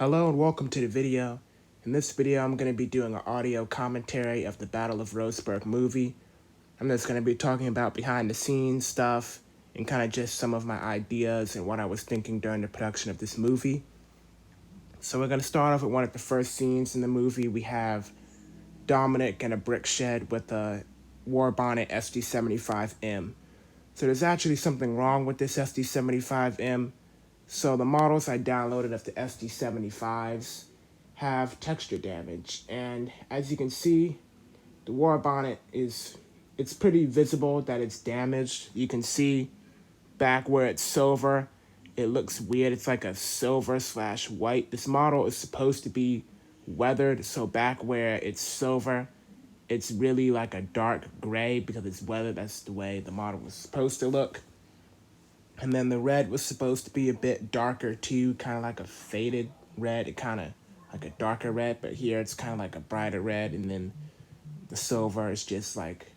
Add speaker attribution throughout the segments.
Speaker 1: Hello and welcome to the video. In this video, I'm going to be doing an audio commentary of the Battle of Roseburg movie. I'm just going to be talking about behind the scenes stuff and kind of just some of my ideas and what I was thinking during the production of this movie. So we're going to start off with one of the first scenes in the movie. We have Dominic in a brick shed with a war bonnet SD75M. So there's actually something wrong with this SD75M. So the models I downloaded of the SD75s have texture damage, and as you can see, the war bonnet it's pretty visible that it's damaged. You can see back where it's silver, it looks weird. It's like a silver/white. This model is supposed to be weathered, so back where it's silver, it's really like a dark gray because it's weathered. That's the way the model was supposed to look. And then the red was supposed to be a bit darker too, kind of like a faded red. It kind of like a darker red, but here it's kind of like a brighter red. And then the silver is just like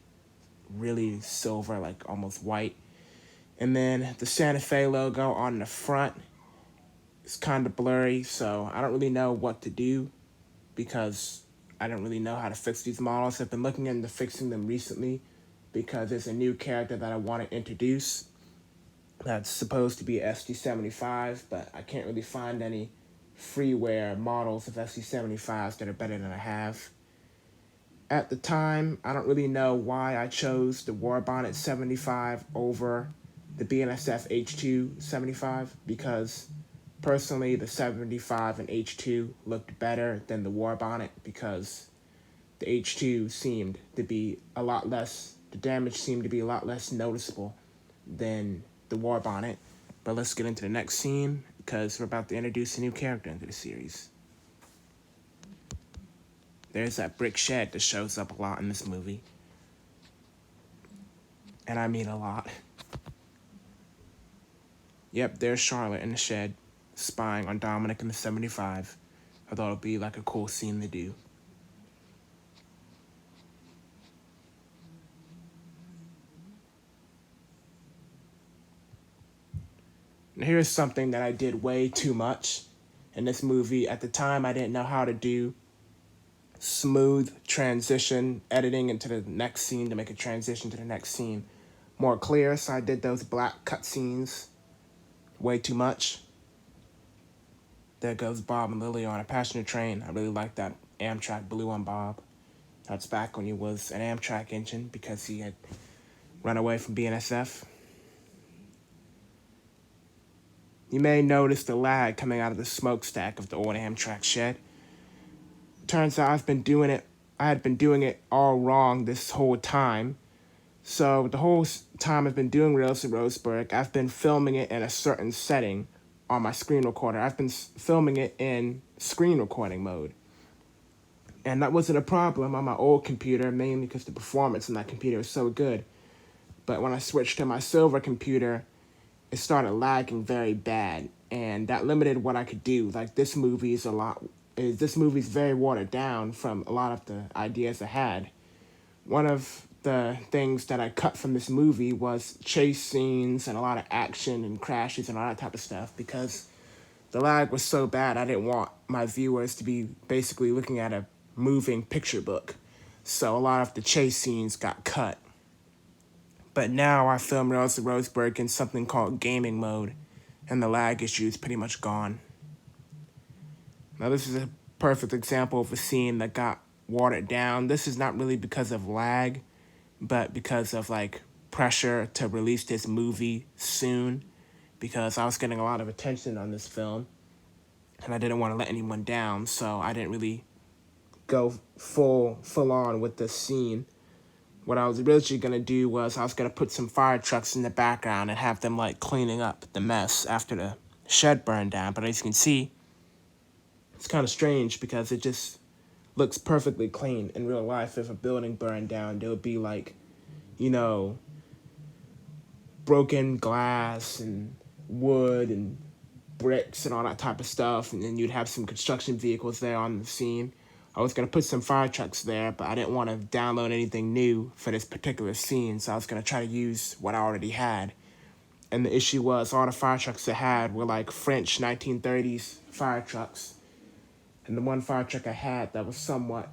Speaker 1: really silver, like almost white. And then the Santa Fe logo on the front is kind of blurry, so I don't really know what to do because I don't really know how to fix these models. I've been looking into fixing them recently because there's a new character that I want to introduce that's supposed to be SD75, but I can't really find any freeware models of SD75s that are better than I have. At the time, I don't really know why I chose the War Bonnet 75 over the BNSF H2 75, because personally the 75 and H2 looked better than the War Bonnet because the H2 seemed to be a lot less, the damage seemed to be a lot less noticeable than the war bonnet. But let's get into the next scene because we're about to introduce a new character into the series. There's that brick shed that shows up a lot in this movie, and I mean a lot. Yep, there's Charlotte in the shed spying on Dominic in the 75. I thought it'd be like a cool scene to do. Now here's something that I did way too much in this movie. At the time, I didn't know how to do smooth transition editing into the next scene to make a transition to the next scene more clear, so I did those black cutscenes way too much. There goes Bob and Lily on a passenger train. I really like that Amtrak blue on Bob. That's back when he was an Amtrak engine because he had run away from BNSF. You may notice the lag coming out of the smokestack of the old Amtrak shed. Turns out I had been doing it all wrong this whole time. So the whole time I've been doing Reels in Roseburg, I've been filming it in a certain setting on my screen recorder. I've been filming it in screen recording mode. And that wasn't a problem on my old computer, mainly because the performance on that computer was so good. But when I switched to my silver computer, it started lagging very bad, and that limited what I could do. Like, this movie's very watered down from a lot of the ideas I had. One of the things that I cut from this movie was chase scenes and a lot of action and crashes and all that type of stuff because the lag was so bad. I didn't want my viewers to be basically looking at a moving picture book. So a lot of the chase scenes got cut. But now I film Reels of Roseburg in something called gaming mode, and the lag issue is pretty much gone. Now this is a perfect example of a scene that got watered down. This is not really because of lag, but because of like pressure to release this movie soon, because I was getting a lot of attention on this film, and I didn't want to let anyone down, so I didn't really go full on with this scene. What I was originally going to do was I was going to put some fire trucks in the background and have them like cleaning up the mess after the shed burned down. But as you can see, it's kind of strange because it just looks perfectly clean. In real life, if a building burned down, there would be like, broken glass and wood and bricks and all that type of stuff. And then you'd have some construction vehicles there on the scene. I was going to put some fire trucks there, but I didn't want to download anything new for this particular scene, so I was going to try to use what I already had. And the issue was all the fire trucks I had were like French 1930s fire trucks, And the one fire truck I had that was somewhat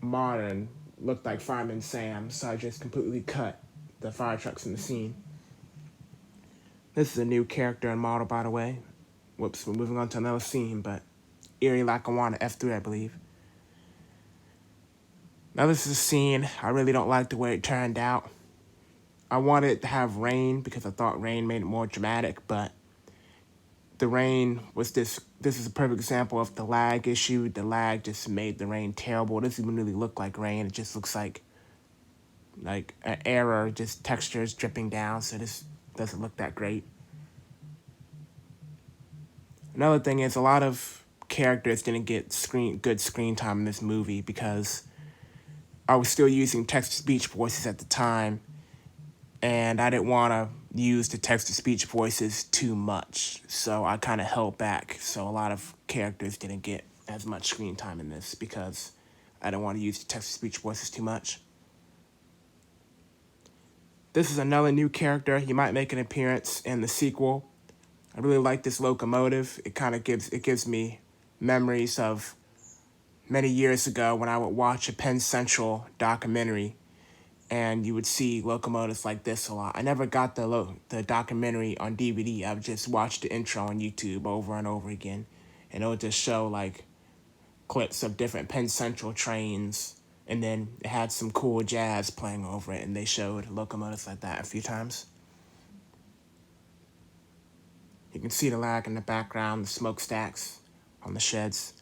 Speaker 1: modern looked like Fireman Sam, so I just completely cut the fire trucks in the scene. This is a new character and model, by the way. Whoops, we're moving on to another scene, but Erie Lackawanna, F3, I believe. Now this is a scene, I really don't like the way it turned out. I wanted it to have rain because I thought rain made it more dramatic, but the rain was this is a perfect example of the lag issue. The lag just made the rain terrible. It doesn't even really look like rain. It just looks like an error, just textures dripping down, so this doesn't look that great. Another thing is a lot of characters didn't get good screen time in this movie because I was still using text-to-speech voices at the time, and I didn't want to use the text-to-speech voices too much, so I kind of held back. So a lot of characters didn't get as much screen time in this because I didn't want to use the text-to-speech voices too much. This is another new character. He might make an appearance in the sequel. I really like this locomotive. It kind of gives me memories of many years ago when I would watch a Penn Central documentary, and you would see locomotives like this a lot. I never got the documentary on DVD. I would just watch the intro on YouTube over and over again, and it would just show like clips of different Penn Central trains, and then it had some cool jazz playing over it, and they showed locomotives like that a few times. You can see the lag in the background, the smokestacks on the sheds.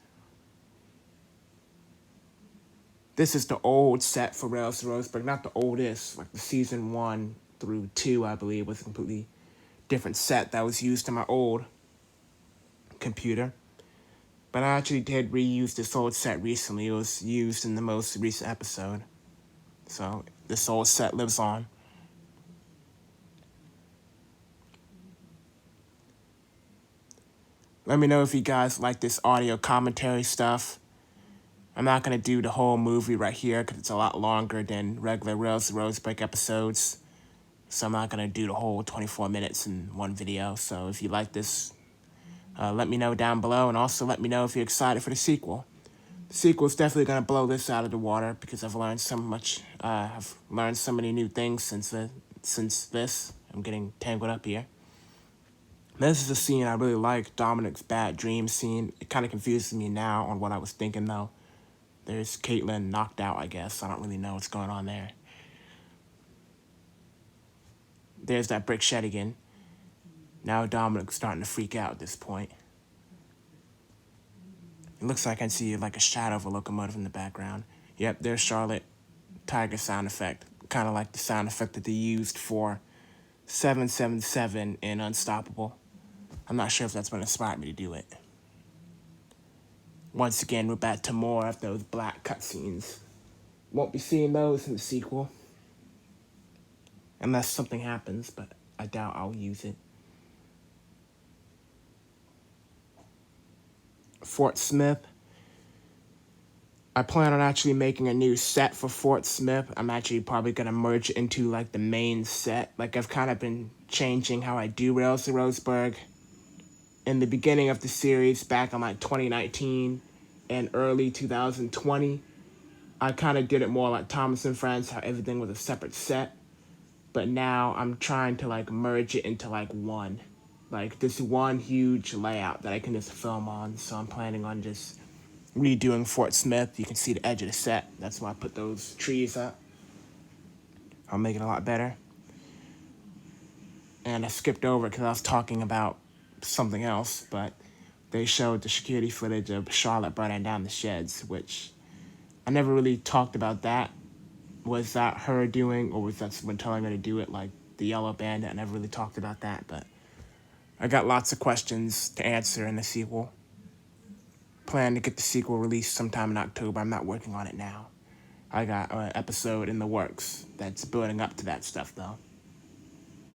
Speaker 1: This is the old set for Rails to Roseburg, not the oldest, like the season 1 through 2, I believe, was a completely different set that was used in my old computer. But I actually did reuse this old set recently. It was used in the most recent episode. So this old set lives on. Let me know if you guys like this audio commentary stuff. I'm not going to do the whole movie right here because it's a lot longer than regular Rails to Roseburg episodes. So I'm not going to do the whole 24 minutes in one video. So if you like this, let me know down below. And also let me know if you're excited for the sequel. The sequel is definitely going to blow this out of the water because I've learned so much. I've learned so many new things since this. I'm getting tangled up here. This is a scene I really like, Dominic's bad dream scene. It kind of confuses me now on what I was thinking, though. There's Caitlin knocked out, I guess. I don't really know what's going on there. There's that brick shed again. Now Dominic's starting to freak out at this point. It looks like I can see like a shadow of a locomotive in the background. Yep, there's Charlotte. Tiger sound effect. Kind of like the sound effect that they used for 777 in Unstoppable. I'm not sure if that's what inspired me to do it. Once again, we're back to more of those black cutscenes. Won't be seeing those in the sequel. Unless something happens, but I doubt I'll use it. Fort Smith. I plan on actually making a new set for Fort Smith. I'm actually probably going to merge it into like the main set. Like I've kind of been changing how I do Rails to Roseburg. In the beginning of the series, back in like 2019 and early 2020, I kind of did it more like Thomas and Friends, how everything was a separate set. But now I'm trying to like merge it into like one. Like this one huge layout that I can just film on. So I'm planning on just redoing Fort Smith. You can see the edge of the set. That's why I put those trees up. I'll make it a lot better. And I skipped over because I was talking about something else, but they showed the security footage of Charlotte burning down the sheds, which I never really talked about that. Was that her doing, or was that someone telling her to do it, like the Yellow Bandit? I never really talked about that, but I got lots of questions to answer in the sequel. Plan to get the sequel released sometime in October. I'm not working on it now. I got an episode in the works that's building up to that stuff, though.